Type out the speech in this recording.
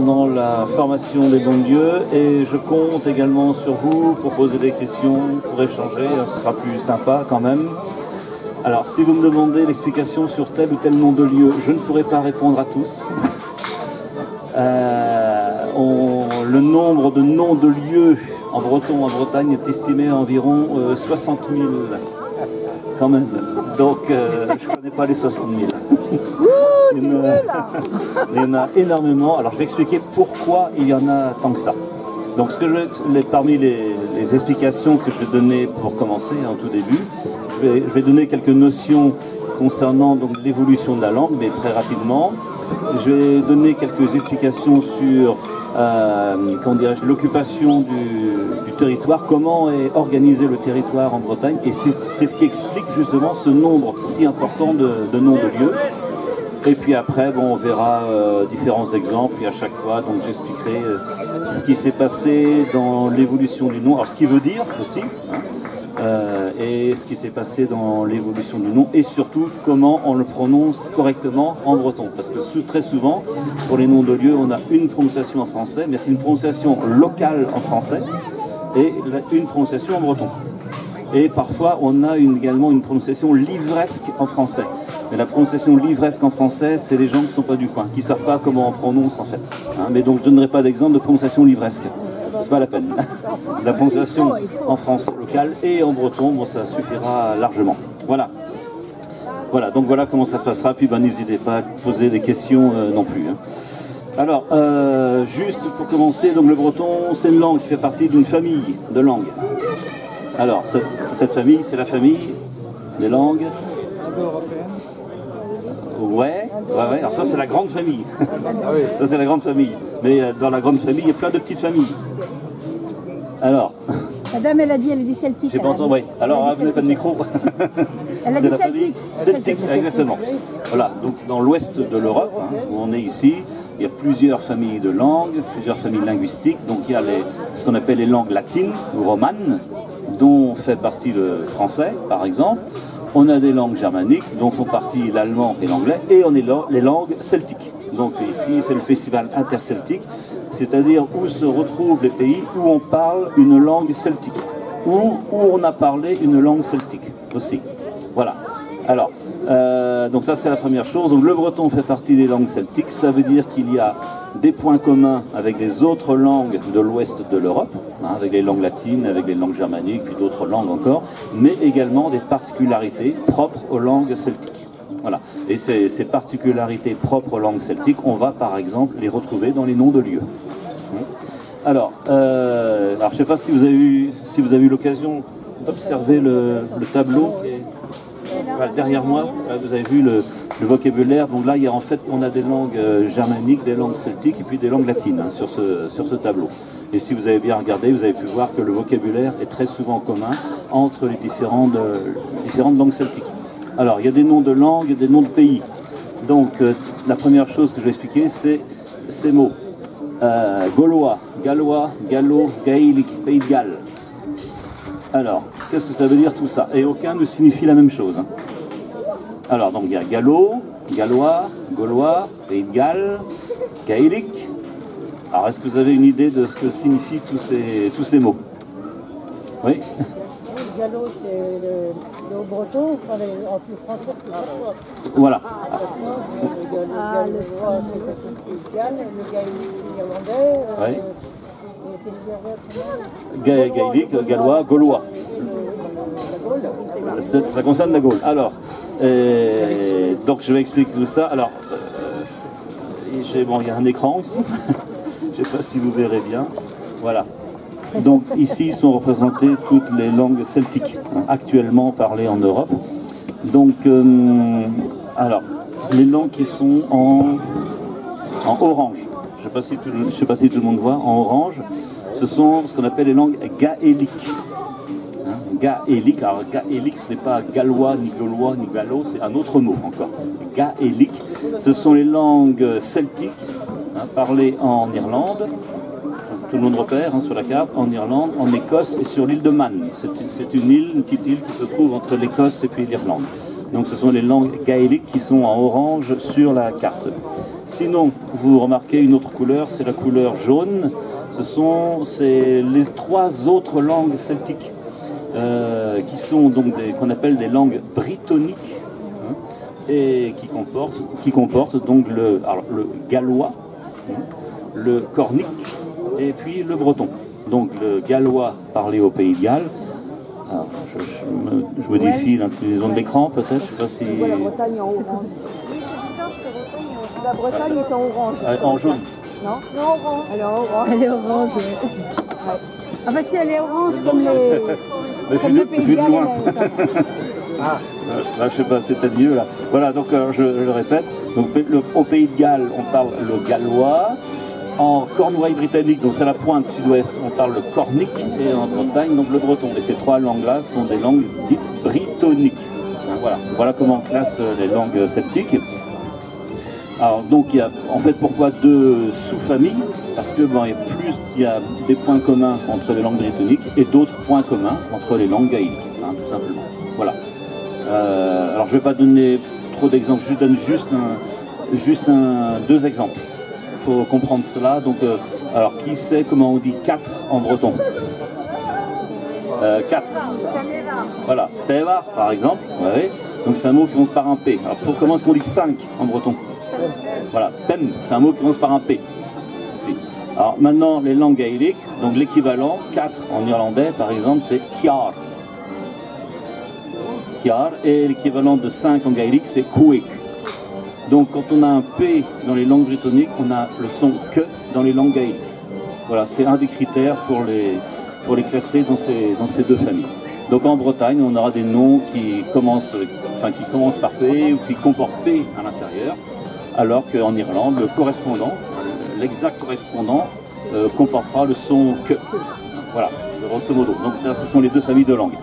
pendant la formation des bons lieux et je compte également sur vous pour poser des questions, pour échanger, ce sera plus sympa quand même. Alors si vous me demandez l'explication sur tel ou tel nom de lieu, je ne pourrai pas répondre à tous. Le nombre de noms de lieux en breton, en Bretagne, est estimé à environ 60 000 quand même. Donc je ne connais pas les 60 000. Il y en a énormément. Alors je vais expliquer pourquoi il y en a tant que ça. Donc parmi les explications que je vais donner pour commencer en tout début, je vais donner quelques notions concernant l'évolution de la langue, mais très rapidement. Je vais donner quelques explications sur l'occupation du territoire, comment est organisé le territoire en Bretagne, et c'est ce qui explique justement ce nombre si important de noms de lieux. Et puis après, on verra différents exemples, et à chaque fois, donc j'expliquerai ce qui s'est passé dans l'évolution du nom, alors ce qui veut dire aussi, et ce qui s'est passé dans l'évolution du nom, et surtout comment on le prononce correctement en breton. Parce que très souvent, pour les noms de lieux, on a une prononciation en français, mais c'est une prononciation locale en français, et une prononciation en breton. Et parfois, on a également une prononciation livresque en français. Mais la prononciation livresque en français, c'est les gens qui ne sont pas du coin, qui ne savent pas comment on prononce en fait. Mais donc je ne donnerai pas d'exemple de prononciation livresque. C'est pas la peine. La prononciation en français local et en breton, ça suffira largement. Voilà. Voilà, donc voilà comment ça se passera. Puis n'hésitez pas à poser des questions non plus. Alors, juste pour commencer, donc le breton, c'est une langue qui fait partie d'une famille de langues. Alors, cette famille, c'est la famille des langues européennes. Ouais. Alors ça, c'est la grande famille. Ça, c'est la grande famille. Mais dans la grande famille, il y a plein de petites familles. Alors. La dame, elle a dit, elle est dit celtique. J'ai pas entendu, oui. Alors, vous n'avez pas de micro. Elle a dit celtique. Celtique, exactement. Voilà, donc dans l'ouest de l'Europe, où on est ici, il y a plusieurs familles de langues, plusieurs familles linguistiques. Donc il y a ce qu'on appelle les langues latines ou romanes, dont fait partie le français, par exemple. On a des langues germaniques, dont font partie l'allemand et l'anglais, et on a les langues celtiques. Donc ici, c'est le festival interceltique, c'est-à-dire où se retrouvent les pays où on parle une langue celtique, où on a parlé une langue celtique aussi. Voilà. Alors, donc ça c'est la première chose. Donc le breton fait partie des langues celtiques, ça veut dire qu'il y a des points communs avec les autres langues de l'ouest de l'Europe, avec les langues latines, avec les langues germaniques, puis d'autres langues encore, mais également des particularités propres aux langues celtiques. Voilà. Et ces particularités propres aux langues celtiques, on va par exemple les retrouver dans les noms de lieux. Alors je ne sais pas si vous avez eu l'occasion d'observer le tableau qui est derrière moi. Vous avez vu le vocabulaire. Donc là, on a des langues germaniques, des langues celtiques et puis des langues latines sur ce tableau. Et si vous avez bien regardé, vous avez pu voir que le vocabulaire est très souvent commun entre les différentes langues celtiques. Alors, il y a des noms de langues et des noms de pays. Donc, la première chose que je vais expliquer, c'est ces mots. Gaulois, gallois, gallo, gaélique, pays de Galles. Alors, qu'est-ce que ça veut dire tout ça? Et aucun ne signifie la même chose. Alors, donc il y a gallo, gallois, gaulois, pays de Galles, gaélique. Alors, est-ce que vous avez une idée de ce que signifient tous ces mots? Oui. Le gallo, c'est le breton, en plus français. Voilà. Le gallois, c'est Galles, le gaélique, c'est irlandais. Oui. Gaélique, gallois, gaulois. Ça concerne la Gaule. Alors, donc je vais expliquer tout ça. Alors, il y a un écran ici. Je ne sais pas si vous verrez bien. Voilà. Donc ici sont représentées toutes les langues celtiques actuellement parlées en Europe. Donc, alors, les langues qui sont en orange. Je ne sais pas si tout le monde voit. En orange, ce sont ce qu'on appelle les langues gaéliques. Gaélique, alors gaélique, ce n'est pas gallois, ni gaulois, ni gallo, c'est un autre mot encore. Gaélique, ce sont les langues celtiques, parlées en Irlande, tout le monde repère sur la carte, en Irlande, en Écosse et sur l'île de Man. C'est une petite île qui se trouve entre l'Écosse et puis l'Irlande. Donc ce sont les langues gaéliques qui sont en orange sur la carte. Sinon, vous remarquez une autre couleur, c'est la couleur jaune. C'est les 3 autres langues celtiques qui sont donc qu'on appelle des langues brittoniques, hein, et qui comportent donc le gallois, hein, le cornique et puis le breton. Donc le gallois parlé au Pays de Galles. Alors, je modifie l'inclinaison de l'écran peut-être, je sais pas si... La Bretagne en orange. La Bretagne est en orange. En jaune. Non, orange. Elle est orange. Elle est orange. Ouais. Ah bah si elle est orange comme le Pays de Galles. Là, je sais pas, c'est peut-être mieux là. Voilà, donc je le répète. Donc au Pays de Galles, on parle le gallois. En Cornouailles britannique, donc c'est la pointe sud-ouest, on parle le cornique, et en Bretagne, donc le breton. Et ces 3 langues-là sont des langues dites brittoniques. Voilà comment on classe les langues celtiques. Alors donc il y a en fait pourquoi 2 sous-familles, parce que il y a des points communs entre les langues brittoniques et d'autres points communs entre les langues gaéliques, hein, tout simplement. Voilà. Alors je ne vais pas donner trop d'exemples, je donne juste 2 exemples. Il faut comprendre cela. Donc, alors, qui sait comment on dit 4 en breton? 4. Voilà. Teva, par exemple. Ouais. Donc, c'est un mot qui commence par un P. Alors, comment est-ce qu'on dit 5 en breton? Voilà. Pem, c'est un mot qui commence par un P. Ici. Alors, maintenant, les langues gaéliques. Donc, l'équivalent, 4 en irlandais, par exemple, c'est kiar. Kiar. Et l'équivalent de 5 en gaélique, c'est kuik. Donc quand on a un P dans les langues brittoniques, on a le son que dans les langues gaéliques. Voilà, c'est un des critères pour les classer dans ces 2 familles. Donc en Bretagne, on aura des noms qui commencent par P ou qui comportent P à l'intérieur, alors qu'en Irlande, le correspondant, l'exact correspondant, comportera le son que. Voilà, grosso modo. Donc ça, ce sont les 2 familles de langues.